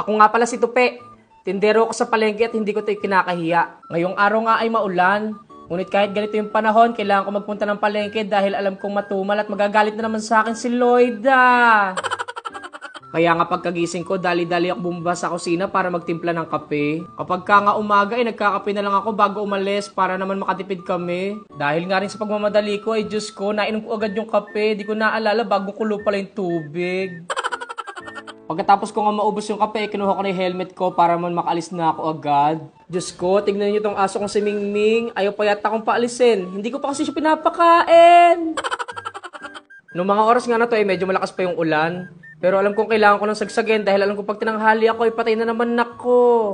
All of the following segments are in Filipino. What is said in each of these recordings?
Ako nga pala si Tupe. Tindero ako sa palengke at hindi ko ito kinakahiya. Ngayong araw nga ay maulan. Ngunit kahit ganito yung panahon, kailangan ko magpunta ng palengke dahil alam kong matumal at magagalit na naman sa akin si Lloyda. Kaya nga pagkagising ko, dali-dali ako bumaba sa kusina para magtimpla ng kape. Kapag ka nga umaga ay nagkakape na lang ako bago umalis para naman makatipid kami. Dahil nga rin sa pagmamadali ko ay Diyos ko, nainom ko agad yung kape. Di ko naalala bago kulo pala yung tubig. Pagkatapos ko nga maubos yung kape, kinuha ko na yung helmet ko para man makaalis na ako agad. Diyos ko, tignan niyo tong aso kong si Mingming. Ayaw pa yata akong paalisin. Hindi ko pa kasi siya pinapakain. Noong mga oras nga na to ay medyo malakas pa yung ulan. Pero alam kong kailangan ko ng sagsagin dahil alam kong pag tinanghali ako ay patay na naman ako.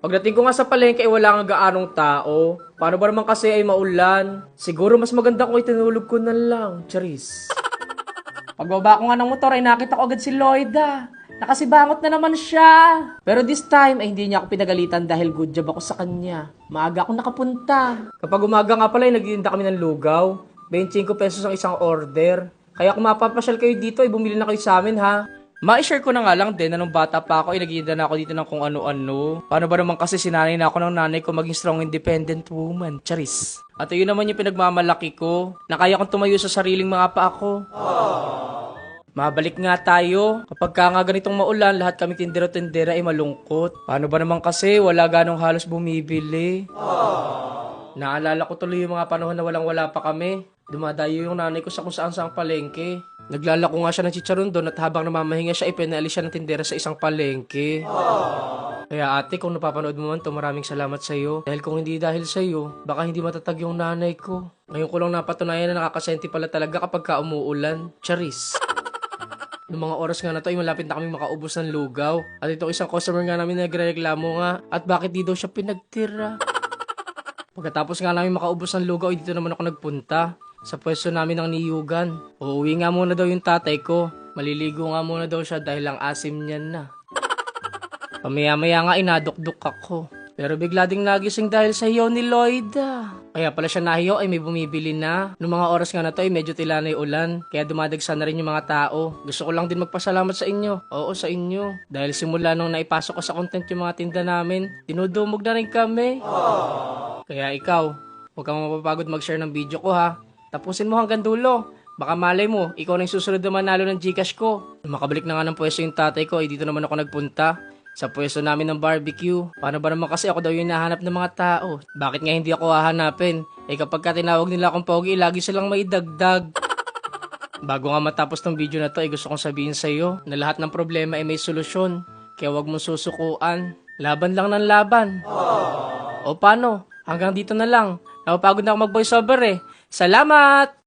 Pagdating ko nga sa palengke ay wala nga gaanong tao. Paano ba naman kasi ay maulan? Siguro mas maganda kung itinulog ko na lang. Charis. Pagbaba ko nga ng motor ay nakita ko agad si Lloyda. Nakasibangot na naman siya. Pero this time ay hindi niya ako pinagalitan dahil good job ako sa kanya. Maaga ako nakapunta. Kapag umaga nga pala ay nagtitinda kami ng lugaw. 25 pesos ang isang order. Kaya kung mapapasyal kayo dito, ay bumili na kayo sa amin ha. Ma-share ko na nga lang din na nung bata pa ako ay naghihinda na ako dito ng kung ano-ano. Paano ba naman kasi sinanay na ako ng nanay ko maging strong independent woman, charis. At yun naman yung pinagmamalaki ko, na kaya kong tumayo sa sariling mga paa ko. Mabalik nga tayo. Kapag ka nga ganitong maulan, lahat kami tindero-tindera ay malungkot. Paano ba naman kasi wala ganong halos bumibili? Naalala ko tuloy yung mga panahon na walang-wala pa kami. Dumadayo yung nanay ko sa kung saan sa palengke. Naglalako nga siya ng chicharon doon at habang namamahinga siya, ipinaalis siya ng tindera sa isang palengke. Kaya ate, kung napapanood mo man to, maraming salamat sa iyo. Dahil kung hindi dahil sa iyo, baka hindi matatag yung nanay ko. Ngayon ko lang napatunayan na nakakasenti pala talaga kapag ka umuulan. Charis. Noong mga oras nga na to ay malapit na kami makaubos ng lugaw. At itong isang customer nga namin nagreklamo nga at bakit di daw siya pinagtira. Pagkatapos nga namin makaubos ng lugaw, dito naman ako nagpunta. Sa pwesto namin ng niyugan. Uuwi nga muna daw yung tatay ko. Maliligo nga muna daw siya dahil ang asim niya na. Pamaya-maya nga inadukduk ako. Pero bigla ding nagising dahil sa hiyaw ni Lloyda. Kaya pala siya nahiyaw ay may bumibili na. Noong mga oras nga na to ay medyo tila na yung ulan. Kaya dumadagsa na rin yung mga tao. Gusto ko lang din magpasalamat sa inyo. Oo, sa inyo. Dahil simula nung naipasok ko sa content yung mga tinda namin, dinudumog na rin kami. Kaya ikaw, huwag kang mapapagod mag-share ng video ko ha. Tapusin mo hanggang dulo. Baka malay mo, ikaw na yung susunod na manalo ng Gcash ko. Nung makabalik na nga ng pwesto yung tatay ko, dito naman ako nagpunta. Sa pwesto namin ng barbecue. Paano ba naman kasi ako daw yung nahanap ng mga tao? Bakit nga hindi ako hahanapin? Kapag ka tinawag nila akong pogi, lagi silang maidagdag. Bago nga matapos ng video na to, gusto kong sabihin sa iyo na lahat ng problema ay may solusyon. Kaya wag mong susukuan. Laban lang ng laban. O paano? Hanggang dito na lang. Napapagod na ako mag-voiceover eh. Salamat!